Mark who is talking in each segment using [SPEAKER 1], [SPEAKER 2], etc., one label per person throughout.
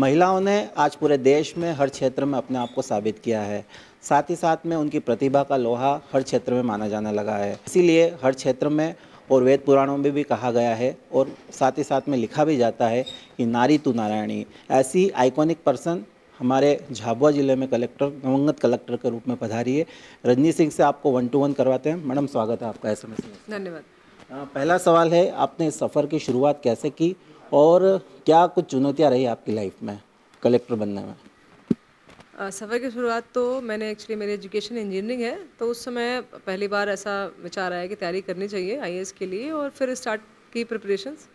[SPEAKER 1] महिलाओं ने आज पूरे देश में हर क्षेत्र में अपने आप को साबित किया है। साथ ही साथ में उनकी प्रतिभा का लोहा हर क्षेत्र में माना जाने लगा है। इसीलिए हर क्षेत्र में और वेद पुराणों में भी कहा गया है और साथ ही साथ में लिखा भी जाता है कि नारी तू नारायणी। ऐसी आइकॉनिक पर्सन हमारे झाबुआ ज़िले में कलेक्टर, नवंगत कलेक्टर के रूप में पधारी है। रजनी सिंह से आपको 1 to 1 करवाते हैं। मैडम, स्वागत है आपका SMS में।
[SPEAKER 2] धन्यवाद।
[SPEAKER 1] पहला सवाल है, आपने इस सफ़र की शुरुआत कैसे की और क्या कुछ चुनौतियां रही आपकी लाइफ में कलेक्टर बनने में?
[SPEAKER 2] सफ़र की शुरुआत तो मैंने एक्चुअली मेरी एजुकेशन इंजीनियरिंग है, तो उस समय पहली बार ऐसा विचार आया कि तैयारी करनी चाहिए आईएएस के लिए, और फिर स्टार्ट की प्रिपरेशंस।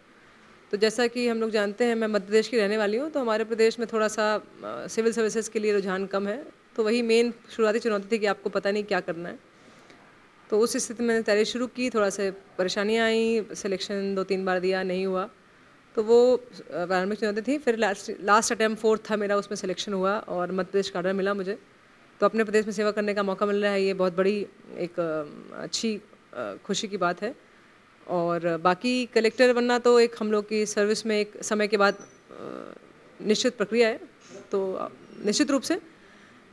[SPEAKER 2] तो जैसा कि हम लोग जानते हैं, मैं मध्य प्रदेश की रहने वाली हूँ, तो हमारे प्रदेश में थोड़ा सा सिविल सर्विसेज के लिए रुझान कम है। तो वही मेन शुरुआती चुनौती थी कि आपको पता नहीं क्या करना है। तो उस स्थिति में मैंने तैयारी शुरू की, थोड़ा से परेशानियाँ आई, सिलेक्शन 2-3 बार दिया, नहीं हुआ। तो वो प्रारंभिक चुनौती थी। फिर लास्ट अटैम्प्ट 4th था मेरा, उसमें सिलेक्शन हुआ और मध्य प्रदेश का ऑर्डर मिला मुझे। तो अपने प्रदेश में सेवा करने का मौका मिल रहा है, ये बहुत बड़ी एक अच्छी खुशी की बात है। और बाकी कलेक्टर बनना तो एक हम लोग की सर्विस में एक समय के बाद निश्चित प्रक्रिया है। तो निश्चित रूप से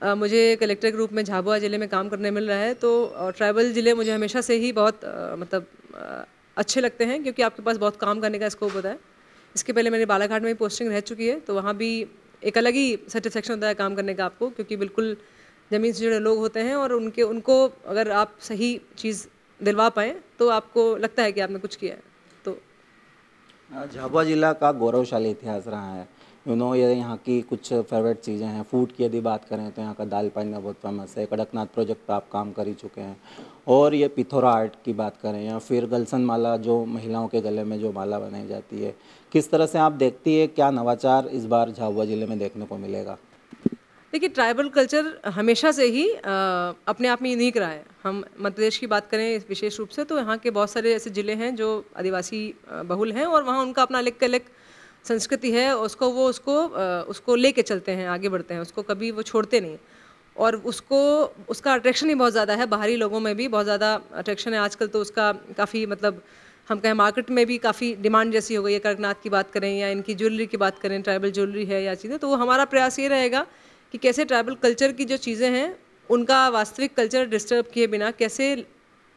[SPEAKER 2] मुझे कलेक्टर के रूप में झाबुआ ज़िले में काम करने मिल रहा है। तो ट्राइबल ज़िले मुझे हमेशा से ही बहुत अच्छे लगते हैं, क्योंकि आपके पास बहुत काम करने का स्कोप होता है। इसके पहले मेरी बालाघाट में भी पोस्टिंग रह चुकी है, तो वहाँ भी एक अलग ही सेटिस्फेक्शन होता है काम करने का आपको, क्योंकि बिल्कुल ज़मीन से जुड़े लोग होते हैं और उनको अगर आप सही चीज़ दिलवा पाएँ तो आपको लगता है कि आपने कुछ किया है। तो
[SPEAKER 1] झाबुआ जिला का गौरवशाली इतिहास रहा है। ये यहाँ की कुछ फेवरेट चीज़ें हैं। फूड की यदि बात करें तो यहाँ का दाल पानिया बहुत फेमस है। कड़कनाथ प्रोजेक्ट पर आप काम कर ही चुके हैं। और ये पिथौरा आर्ट की बात करें या फिर गलसन माला, जो महिलाओं के गले में जो माला बनाई जाती है, किस तरह से आप देखती है, क्या नवाचार इस बार झाबुआ ज़िले में देखने को मिलेगा?
[SPEAKER 2] देखिए, ट्राइबल कल्चर हमेशा से ही अपने आप में यूनिक रहा है। हम मध्य प्रदेश की बात करें विशेष रूप से, तो यहाँ के बहुत सारे ऐसे ज़िले हैं जो आदिवासी बहुल हैं, और वहाँ उनका अपना अलग संस्कृति है। उसको लेके चलते हैं, आगे बढ़ते हैं, उसको कभी वो छोड़ते नहीं। और उसका अट्रैक्शन ही बहुत ज़्यादा है, बाहरी लोगों में भी बहुत ज़्यादा अट्रैक्शन है आजकल। तो उसका काफ़ी मतलब हम कहें मार्केट में भी काफ़ी डिमांड जैसी हो गई है। कड़कनाथ की बात करें या इनकी ज्वेलरी की बात करें, ट्राइबल ज्वेलरी है या चीज़ें, तो हमारा प्रयास ये रहेगा कि कैसे ट्राइबल कल्चर की जो चीज़ें हैं उनका वास्तविक कल्चर डिस्टर्ब किए बिना कैसे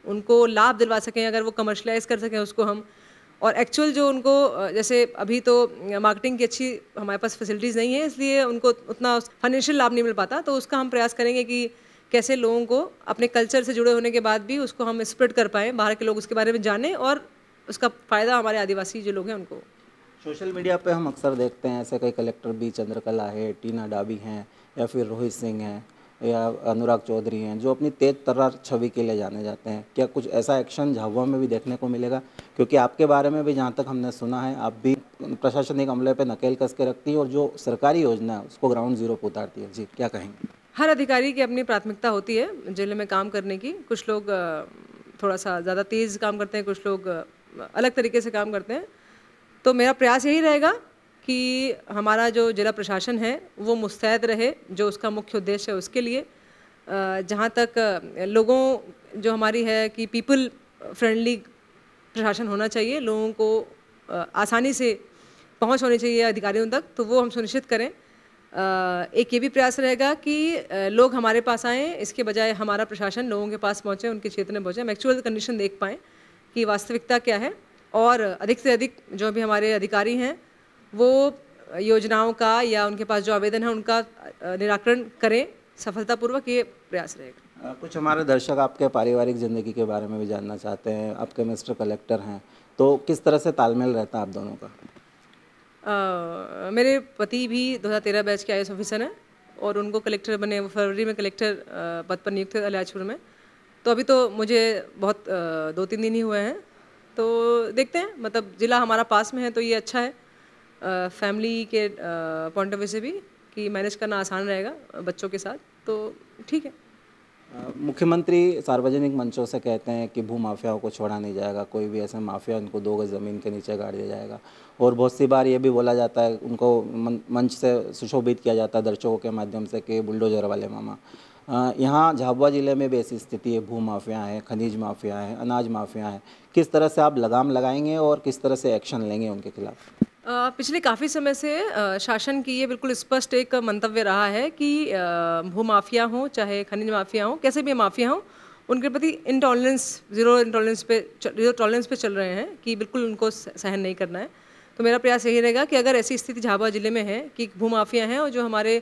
[SPEAKER 2] उनको लाभ दिलवा सकें, अगर वो कमर्शलाइज कर सकें उसको हम। और एक्चुअल जो उनको जैसे अभी तो मार्केटिंग की अच्छी हमारे पास फैसिलिटीज़ नहीं है, इसलिए उनको उतना फाइनेंशियल लाभ नहीं मिल पाता। तो उसका हम प्रयास करेंगे कि कैसे लोगों को अपने कल्चर से जुड़े होने के बाद भी उसको हम स्प्रेड कर पाएँ, बाहर के लोग उसके बारे में जानें और उसका फ़ायदा हमारे आदिवासी जो लोग हैं उनको।
[SPEAKER 1] सोशल मीडिया पे हम अक्सर देखते हैं ऐसे कई कलेक्टर भी, चंद्रकला है, टीना डाबी हैं या फिर रोहित सिंह हैं या अनुराग चौधरी हैं, जो अपनी तेज तर्रार छवि के लिए जाने जाते हैं। क्या कुछ ऐसा एक्शन झाबुआ में भी देखने को मिलेगा? क्योंकि आपके बारे में भी जहाँ तक हमने सुना है, आप भी प्रशासनिक अमले पे नकेल कस के रखती है और जो सरकारी योजना है उसको ग्राउंड जीरो पर उतारती है। जी, क्या कहेंगे?
[SPEAKER 2] हर अधिकारी की अपनी प्राथमिकता होती है जिले में काम करने की। कुछ लोग थोड़ा सा ज़्यादा तेज़ काम करते हैं, कुछ लोग अलग तरीके से काम करते हैं। तो मेरा प्रयास यही रहेगा कि हमारा जो जिला प्रशासन है वो मुस्तैद रहे, जो उसका मुख्य उद्देश्य है उसके लिए। जहाँ तक लोगों जो हमारी है कि पीपल फ्रेंडली प्रशासन होना चाहिए, लोगों को आसानी से पहुँच होनी चाहिए अधिकारियों तक, तो वो हम सुनिश्चित करें। एक ये भी प्रयास रहेगा कि लोग हमारे पास आएँ, इसके बजाय हमारा प्रशासन लोगों के पास पहुँचे, उनके क्षेत्र में पहुँचे, हम एक्चुअल कंडीशन देख पाएँ कि वास्तविकता क्या है, और अधिक से अधिक जो भी हमारे अधिकारी हैं वो योजनाओं का या उनके पास जो आवेदन है उनका निराकरण करें सफलतापूर्वक। ये प्रयास रहेगा।
[SPEAKER 1] कुछ हमारे दर्शक आपके पारिवारिक ज़िंदगी के बारे में भी जानना चाहते हैं। आपके मिस्टर कलेक्टर हैं, तो किस तरह से तालमेल रहता है आप दोनों का?
[SPEAKER 2] मेरे पति भी 2013 बैच के आईएएस ऑफिसर हैं और उनको कलेक्टर बने, वो फरवरी में कलेक्टर पद पर नियुक्त थे अलियाजपुर में। तो अभी तो मुझे बहुत 2-3 दिन ही हुए हैं, तो देखते हैं। मतलब ज़िला हमारा पास में है तो ये अच्छा है फैमिली के पॉइंट ऑफ व्यू से भी, कि मैनेज करना आसान रहेगा बच्चों के साथ, तो ठीक है।
[SPEAKER 1] मुख्यमंत्री सार्वजनिक मंचों से कहते हैं कि भू माफियाओं को छोड़ा नहीं जाएगा, कोई भी ऐसे माफिया उनको 2 गज ज़मीन के नीचे गाड़ दिया जाएगा। और बहुत सी बार ये भी बोला जाता है, उनको मंच से सुशोभित किया जाता है दर्शकों के माध्यम से कि बुलडोजर वाले मामा। यहाँ झाबुआ ज़िले में भी ऐसी स्थिति है, भू माफिया है, खनिज माफिया है, अनाज माफिया है। किस तरह से आप लगाम लगाएंगे और किस तरह से एक्शन लेंगे उनके खिलाफ?
[SPEAKER 2] पिछले काफ़ी समय से शासन की ये बिल्कुल स्पष्ट एक मंतव्य रहा है कि भूमाफिया हों, चाहे खनिज माफिया हों, कैसे भी माफिया हों, उनके प्रति ज़ीरो टॉलरेंस पे चल रहे हैं कि बिल्कुल उनको सहन नहीं करना है। तो मेरा प्रयास यही रहेगा कि अगर ऐसी स्थिति झाबुआ ज़िले में है कि भूमाफिया हैं और जो हमारे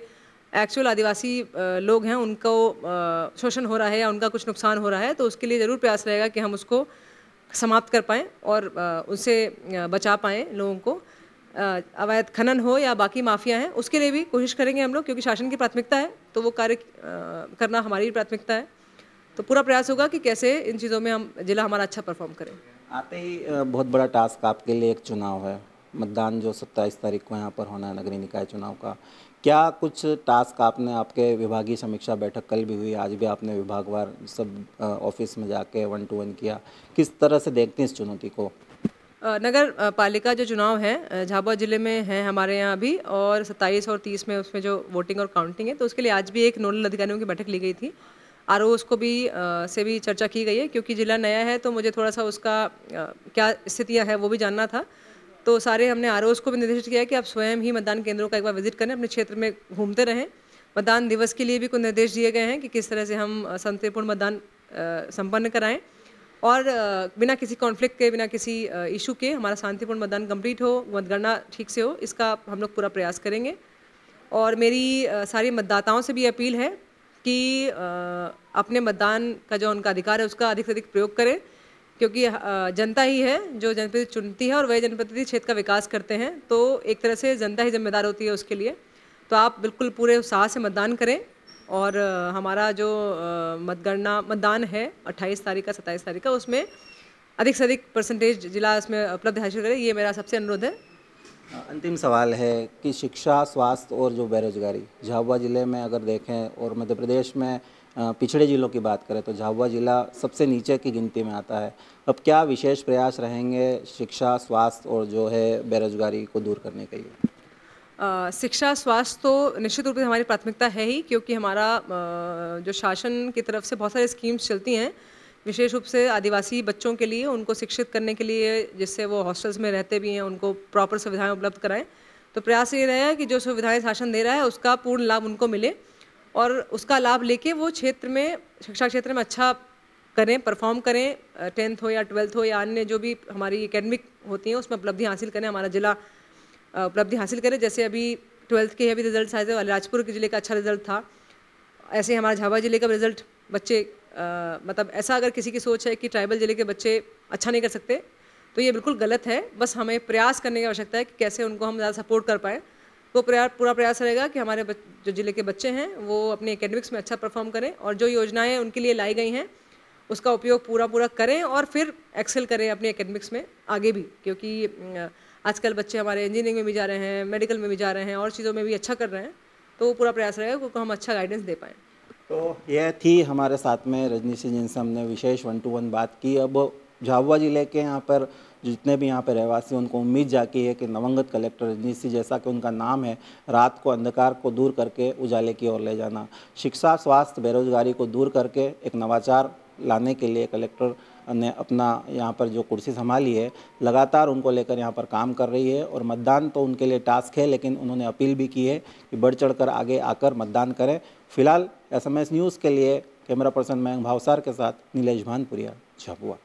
[SPEAKER 2] एक्चुअल आदिवासी लोग हैं उनको शोषण हो रहा है या उनका कुछ नुकसान हो रहा है, तो उसके लिए ज़रूर प्रयास रहेगा कि हम उसको समाप्त कर पाएँ और उससे बचा पाएँ लोगों को। अवैध खनन हो या बाकी माफिया हैं, उसके लिए भी कोशिश करेंगे हम लोग, क्योंकि शासन की प्राथमिकता है तो वो कार्य करना हमारी प्राथमिकता है। तो पूरा प्रयास होगा कि कैसे इन चीज़ों में हम जिला हमारा अच्छा परफॉर्म करें।
[SPEAKER 1] आते ही बहुत बड़ा टास्क आपके लिए एक चुनाव है, मतदान जो 27 तारीख को यहाँ पर होना है नगरीय निकाय चुनाव का। क्या कुछ टास्क आपने, आपके विभागीय समीक्षा बैठक कल भी हुई, आज भी आपने विभागवार सब ऑफिस में जाके 1 to 1 किया, किस तरह से देखते हैं इस चुनौती को?
[SPEAKER 2] नगर पालिका जो चुनाव है झाबुआ ज़िले में है हमारे यहाँ अभी, और 27 और 30 में उसमें जो वोटिंग और काउंटिंग है, तो उसके लिए आज भी एक नोडल अधिकारियों की बैठक ली गई थी। आरओज़ को भी से भी चर्चा की गई है, क्योंकि ज़िला नया है तो मुझे थोड़ा सा उसका क्या स्थितियाँ है वो भी जानना था। तो सारे हमने आरओज़ को भी निर्देशित किया है कि आप स्वयं ही मतदान केंद्रों का एक बार विजिट करें, अपने क्षेत्र में घूमते रहें। मतदान दिवस के लिए भी कुछ निर्देश दिए गए हैं कि किस तरह से हम शांतिपूर्ण मतदान संपन्न कराएं और बिना किसी कॉन्फ्लिक्ट के, बिना किसी इशू के हमारा शांतिपूर्ण मतदान कंप्लीट हो, मतगणना ठीक से हो, इसका हम लोग पूरा प्रयास करेंगे। और मेरी सारी मतदाताओं से भी अपील है कि अपने मतदान का जो उनका अधिकार है उसका अधिक से अधिक प्रयोग करें, क्योंकि जनता ही है जो जनप्रतिनिधि चुनती है और वह जनप्रतिनिधि क्षेत्र का विकास करते हैं, तो एक तरह से जनता ही जिम्मेदार होती है उसके लिए। तो आप बिल्कुल पूरे उत्साह से मतदान करें और हमारा जो मतदान है 28 तारीख का 27 तारीख का, उसमें अधिक से अधिक परसेंटेज जिला इसमें उपलब्ध हासिल करे, ये मेरा सबसे अनुरोध है।
[SPEAKER 1] अंतिम सवाल है कि शिक्षा, स्वास्थ्य और जो बेरोजगारी झाबुआ ज़िले में अगर देखें और मध्य प्रदेश में पिछड़े ज़िलों की बात करें तो झाबुआ ज़िला सबसे नीचे की गिनती में आता है। अब क्या विशेष प्रयास रहेंगे शिक्षा, स्वास्थ्य और जो है बेरोजगारी को दूर करने के लिए?
[SPEAKER 2] शिक्षा, स्वास्थ्य तो निश्चित रूप से हमारी प्राथमिकता है ही, क्योंकि हमारा जो शासन की तरफ से बहुत सारी स्कीम्स चलती हैं, विशेष रूप से आदिवासी बच्चों के लिए, उनको शिक्षित करने के लिए, जिससे वो हॉस्टल्स में रहते भी हैं, उनको प्रॉपर सुविधाएं उपलब्ध कराएं। तो प्रयास ये रहा है कि जो सुविधाएं शासन दे रहा है उसका पूर्ण लाभ उनको मिले और उसका लाभ लेके वो क्षेत्र में, शिक्षा क्षेत्र में अच्छा करें, परफॉर्म करें, 10th हो या 12th हो या अन्य जो भी हमारी एकेडमिक होती हैं उसमें उपलब्धि हासिल करें, हमारा जिला उपलब्धि हासिल करें। जैसे अभी 12th के अभी रिजल्ट आए थे, अलीराजपुर के ज़िले का अच्छा रिजल्ट था, ऐसे हमारा झाबुआ ज़िले का रिजल्ट बच्चे मतलब ऐसा अगर किसी की सोच है कि ट्राइबल ज़िले के बच्चे अच्छा नहीं कर सकते, तो ये बिल्कुल गलत है। बस हमें प्रयास करने की आवश्यकता है कि कैसे उनको हम ज़्यादा सपोर्ट कर पाएँ। तो पूरा प्रयास रहेगा कि हमारे जो ज़िले के बच्चे हैं वो अपने एकेडमिक्स में अच्छा परफॉर्म करें और जो योजनाएँ उनके लिए लाई गई हैं उसका उपयोग पूरा करें और फिर एक्सेल करें अपने एकेडमिक्स में आगे भी, क्योंकि आजकल बच्चे हमारे इंजीनियरिंग में भी जा रहे हैं, मेडिकल में भी जा रहे हैं और चीज़ों में भी अच्छा कर रहे हैं। तो पूरा प्रयास रहेगा क्योंकि हम अच्छा गाइडेंस दे पाएँ।
[SPEAKER 1] तो यह थी हमारे साथ में रजनी सिंह, जिनसे हमने विशेष 1 to 1 बात की। अब झाबुआ ज़िले के यहाँ पर जितने भी यहाँ पर रहवासी, उनको उम्मीद जागी है कि नवंगत कलेक्टर रजनी सिंह, जैसा कि उनका नाम है, रात को अंधकार को दूर करके उजाले की ओर ले जाना, शिक्षा, स्वास्थ्य, बेरोजगारी को दूर करके एक नवाचार लाने के लिए कलेक्टर ने अपना यहाँ पर जो कुर्सी संभाली है, लगातार उनको लेकर यहाँ पर काम कर रही है। और मतदान तो उनके लिए टास्क है, लेकिन उन्होंने अपील भी की है कि बढ़ चढ़कर आगे आकर मतदान करें। फिलहाल SMS न्यूज़ के लिए कैमरा पर्सन मयंक भावसार के साथ नीलेश भानपुरिया, झाबुआ।